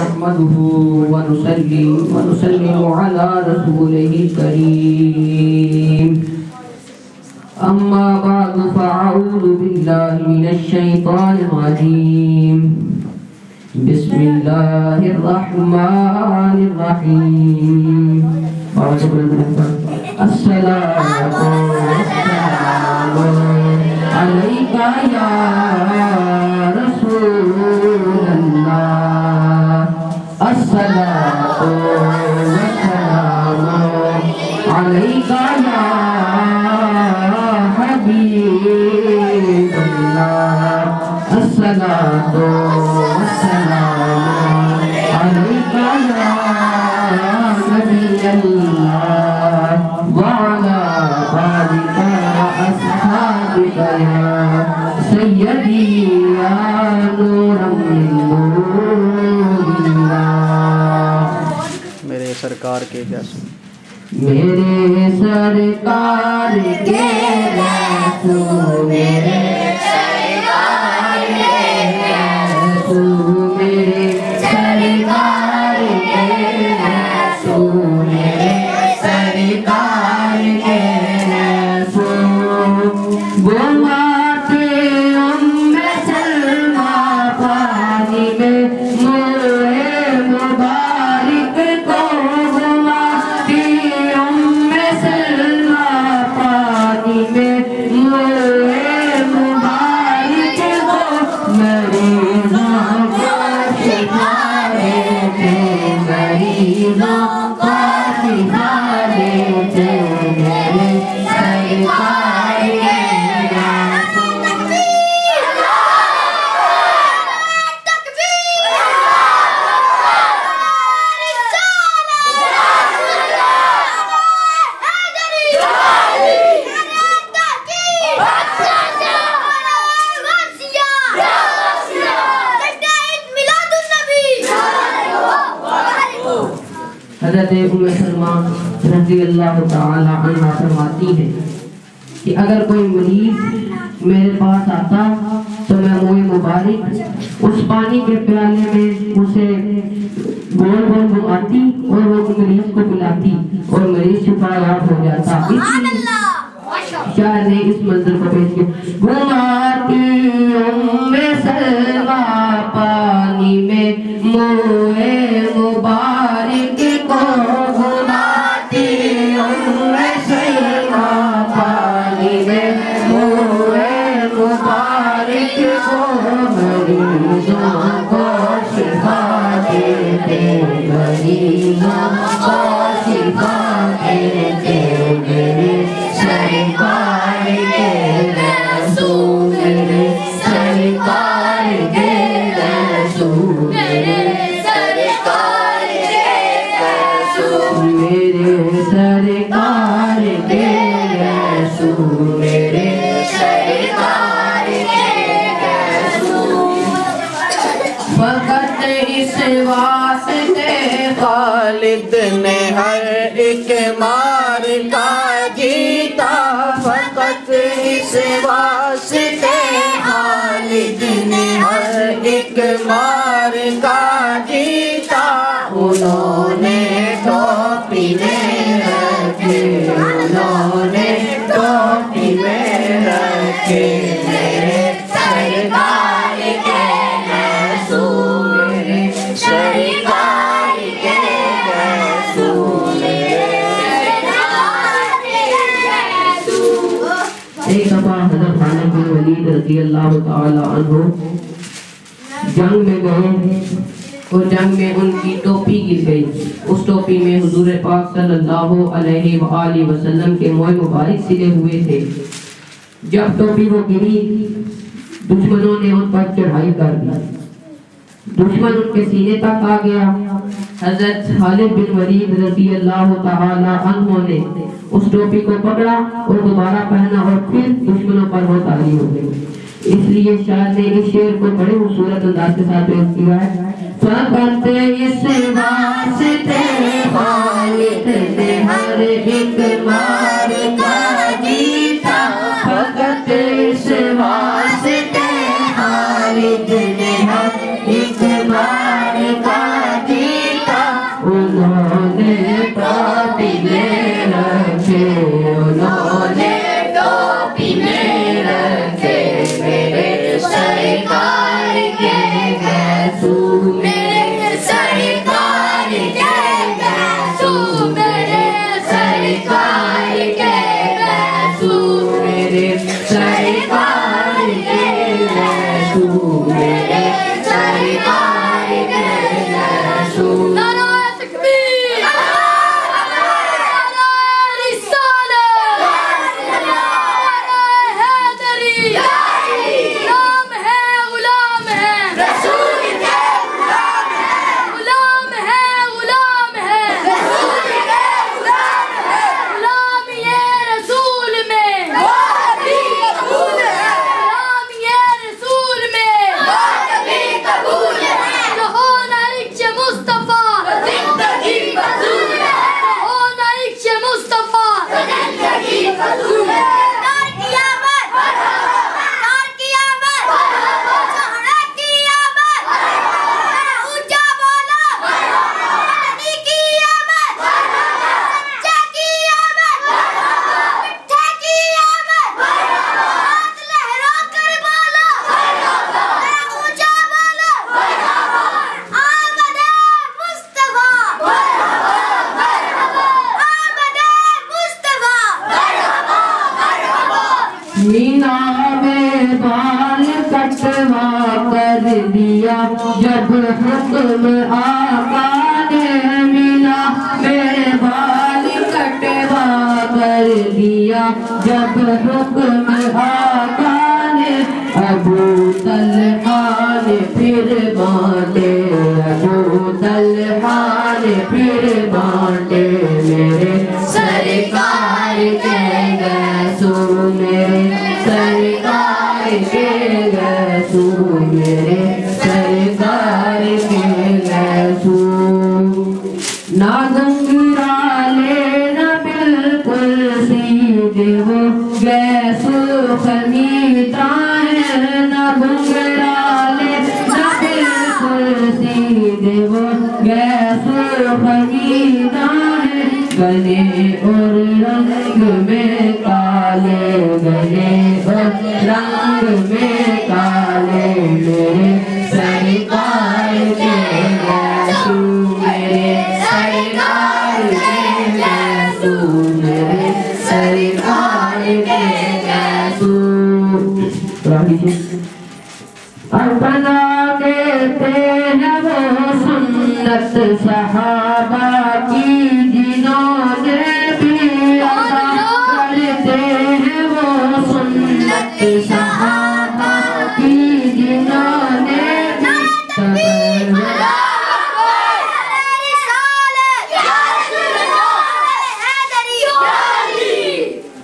نحمده ونسلم على رسوله الكريم أما بعد فأعوذ بالله من الشيطان الرجيم بسم الله الرحمن الرحيم الصلاة والسلام عليك يا رسول الله الصلاة والسلام عليك يا حبيب الله الصلاة والسلام عليك يا نبي الله وعلى آلك وأصحابك يا سيدي يا نور من نور الله میرے سرکار کے جیسے میرے سرکار کے رسول میرے سرکار کے رسول میرے سرکار کے رسول میرے سرکار کے رسول گواتے ام سلمہ پانی میں موئے مبارک کو گواتی ام سلمہ پانی میں موئے مبارک کو مریضوں کو شفا دیتے مریضوں کو شفا دیتے میرے سرکار کے حضرت ام سلمہ رضی اللہ تعالی عنہ فرماتی ہے کہ اگر کوئی مریض میرے پاس آتا تو میں منہ مبارک اس پانی کے پیالے میں اسے گول گول گھماتی اور وہ مریض کو پلاتی اور مریض شفا یاب ہو جاتا شاعر نے اس منظر کو پیش کیا گھماتی ام سلمہ پانی میں منہ مبارک کو گھماتی ام سلمہ پانی میں منہ مبارک کو مریضوں کو شفا دیتے مریضوں کو شفا دیتے میرے سرکار کے رسول میرے سرکار کے رسول میرے سرکار کے رسول میرے سرکار کے رسول میرے سرکار کے رسول فقط اس واسطے خالد نے ہر ایک مار کا جیتا فقط اس واسطے خالد نے ہر ایک مار کا جیتا انہوں نے ٹوپی میں رکھے انہوں نے ٹوپی میں رکھے میرے سرکار کے رسول میرے سرکار کے رسول میرے سرکار کے رسول ایک دفعہ حضرت خالد بن ولید رضی اللہ تعالی عنہ جنگ میں گئے اور جنگ میں ان کی ٹوپی گر گئی اس ٹوپی میں حضور پاک صلی اللہ علیہ وآلہ وسلم کے موئے مبارک سلے ہوئے تھے جب ٹوپی وہ گری دشمنوں نے ان پر چڑھائی کر دی دشمن ان کے سینے تک آ گیا حضرت خالد بن ولید رضی اللہ تعالی عنہ نے اس ٹوپی کو پکڑا اور دوبارہ پہنا اور پھر دشمنوں پر وہ طاری ہو گئی اس لیے شاعر نے اس شعر کو بڑے خوبصورت انداز کے ساتھ پیش کیا ہے فقط اس واسطے خالد نے ہر ایک مار کا جیتا فقط اس واسطے خالد نے ہر ایک مار کا حکم آقا نے ملا میرے بال کٹوا کر دیا جب حکم آقا نے ابو طلحہ نے پھر بانٹے ابو طلحہ نے پھر بانٹے میرے سرکار کے گیسو میرے سرکار کے گیسو میرے سرکار کے گیسو نہ گنگرالے نہ بالکل سیدھے وہ گیسو خمیتا ہے نہ گنگرالے نہ بالکل سیدھے وہ گیسو خمیتا ہے گلے اور رنگ میں کالے گلے اور رنگ میں کالے میرے سرکار کے گیسو میرے سرکار کے گیسو میرے سرکار کے گیسو اپنا کہتے ہیں وہ سنت صحابہ کی جنہوں نے بھی ادا کرتے ہیں وہ سنت صحابہ کی جنہوں نے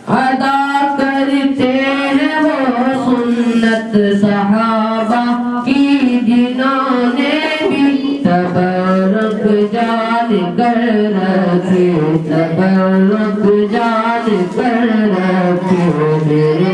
ادا کرتے ہیں وہ سنت صحابہ کی جنہوں نے بھی تبرک جان کر رکھے تبرک جان کر رکھے میرے